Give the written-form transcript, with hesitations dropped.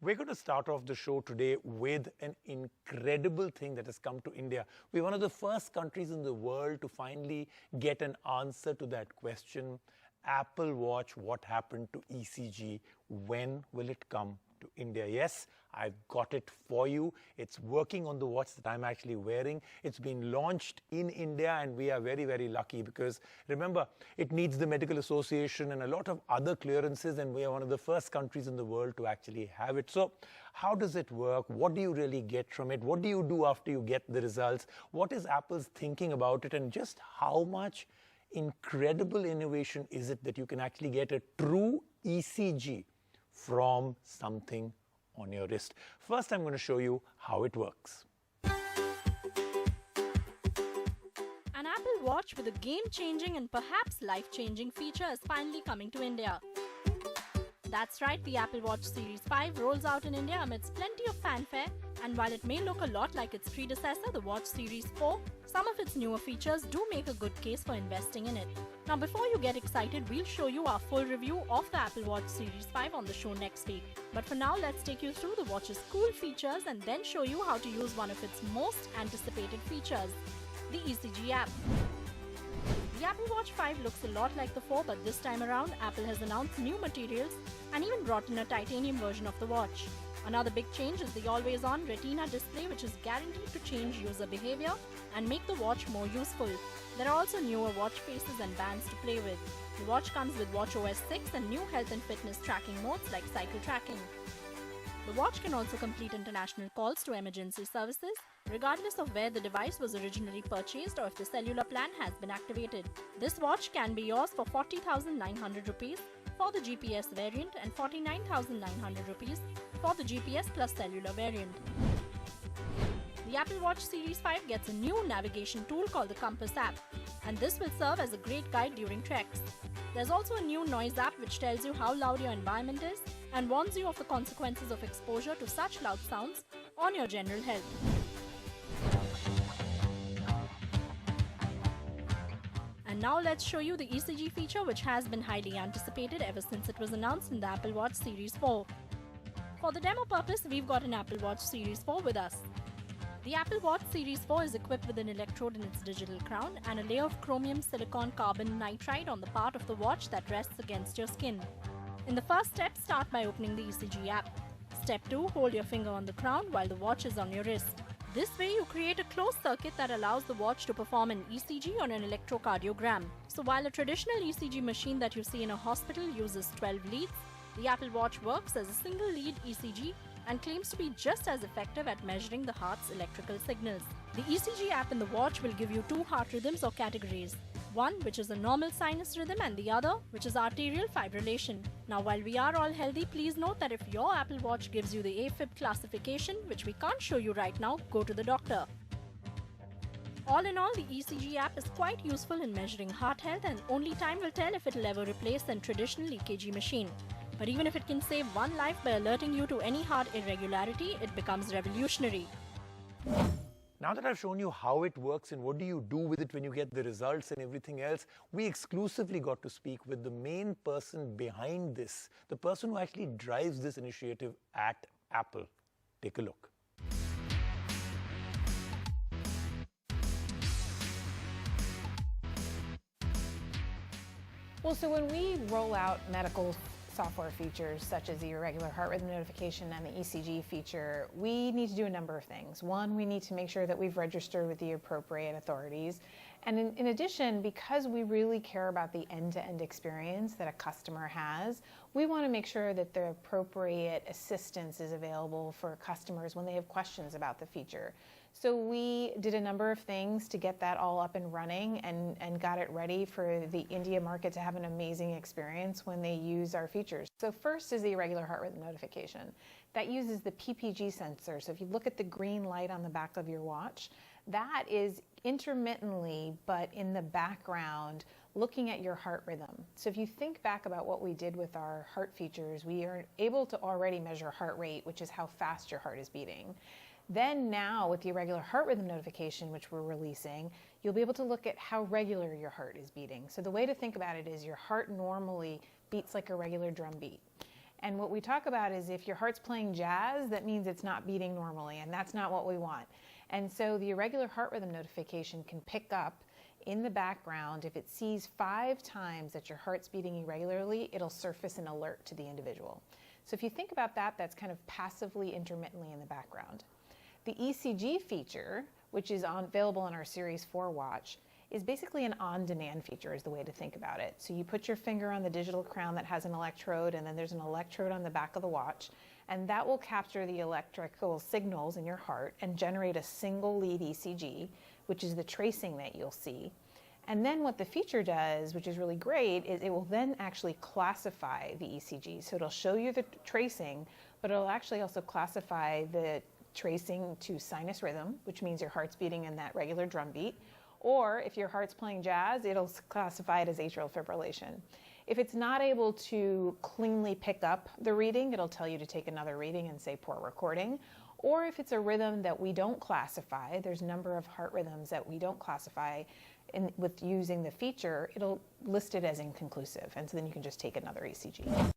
We're going to start off the show today with an incredible thing that has come to India. We're one of the first countries in the world to finally get an answer to that question. Apple Watch, what happened to ECG? When will it come to India? Yes, I've got it for you. It's working on the watch that I'm actually wearing. It's been launched in India and we are very, very lucky because remember, it needs the medical association and a lot of other clearances, and we are one of the first countries in the world to actually have it. So how does it work? What do you really get from it? What do you do after you get the results? What is Apple's thinking about it, and just how much incredible innovation is it that you can actually get a true ECG from something on your wrist? First, I'm going to show you how it works. An Apple Watch with a game-changing and perhaps life-changing feature is finally coming to India. That's right, the Apple Watch Series 5 rolls out in India amidst plenty of fanfare, and while it may look a lot like its predecessor, the Watch Series 4, some of its newer features do make a good case for investing in it. Now before you get excited, we'll show you our full review of the Apple Watch Series 5 on the show next week. But for now, let's take you through the watch's cool features and then show you how to use one of its most anticipated features, the ECG app. The Apple Watch 5 looks a lot like the 4, but this time around, Apple has announced new materials and even brought in a titanium version of the watch. Another big change is the always-on Retina display, which is guaranteed to change user behavior and make the watch more useful. There are also newer watch faces and bands to play with. The watch comes with watchOS 6 and new health and fitness tracking modes like cycle tracking. The watch can also complete international calls to emergency services, regardless of where the device was originally purchased or if the cellular plan has been activated. This watch can be yours for 40,900 rupees for the GPS variant and 49,900 rupees for the GPS plus cellular variant. The Apple Watch Series 5 gets a new navigation tool called the Compass app, and this will serve as a great guide during treks. There's also a new noise app which tells you how loud your environment is and warns you of the consequences of exposure to such loud sounds on your general health. And now let's show you the ECG feature, which has been highly anticipated ever since it was announced in the Apple Watch Series 4. For the demo purpose, we've got an Apple Watch Series 4 with us. The Apple Watch Series 4 is equipped with an electrode in its digital crown and a layer of chromium silicon carbon nitride on the part of the watch that rests against your skin. In the first step, start by opening the ECG app. Step 2, hold your finger on the crown while the watch is on your wrist. This way you create a closed circuit that allows the watch to perform an ECG on an electrocardiogram. So while a traditional ECG machine that you see in a hospital uses 12 leads, the Apple Watch works as a single lead ECG and claims to be just as effective at measuring the heart's electrical signals. The ECG app in the watch will give you two heart rhythms or categories. One which is a normal sinus rhythm and the other which is arterial fibrillation. Now while we are all healthy, please note that if your Apple Watch gives you the AFib classification, which we can't show you right now, go to the doctor. All in all, the ECG app is quite useful in measuring heart health, and only time will tell if it will ever replace a traditional EKG machine. But even if it can save one life by alerting you to any heart irregularity, it becomes revolutionary. Now that I've shown you how it works and what do you do with it when you get the results and everything else, we exclusively got to speak with the main person behind this, the person who actually drives this initiative at Apple. Take a look. Well, so when we roll out medical software features such as the irregular heart rhythm notification and the ECG feature, we need to do a number of things. One, we need to make sure that we've registered with the appropriate authorities. And in addition, because we really care about the end-to-end experience that a customer has, we want to make sure that the appropriate assistance is available for customers when they have questions about the feature. So we did a number of things to get that all up and running and got it ready for the India market to have an amazing experience when they use our features. So first is the irregular heart rhythm notification. That uses the PPG sensor. So if you look at the green light on the back of your watch, that is intermittently, but in the background, looking at your heart rhythm. So if you think back about what we did with our heart features, we are able to already measure heart rate, which is how fast your heart is beating. Then now with the irregular heart rhythm notification, which we're releasing, you'll be able to look at how regular your heart is beating. So the way to think about it is your heart normally beats like a regular drum beat. And what we talk about is if your heart's playing jazz, that means it's not beating normally, and that's not what we want. And so the irregular heart rhythm notification can pick up in the background. If it sees 5 times that your heart's beating irregularly, it'll surface an alert to the individual. So if you think about that, that's kind of passively, intermittently in the background. The ECG feature, which is available on our Series 4 watch, is basically an on-demand feature is the way to think about it. So you put your finger on the digital crown that has an electrode, and then there's an electrode on the back of the watch, and that will capture the electrical signals in your heart and generate a single lead ECG, which is the tracing that you'll see. And then what the feature does, which is really great, is it will then actually classify the ECG. So it'll show you the tracing, but it'll actually also classify the tracing to sinus rhythm, which means your heart's beating in that regular drum beat. Or if your heart's playing jazz, it'll classify it as atrial fibrillation. If it's not able to cleanly pick up the reading, it'll tell you to take another reading and say poor recording. Or if it's a rhythm that we don't classify, there's a number of heart rhythms that we don't classify with using the feature, it'll list it as inconclusive, and so then you can just take another ECG.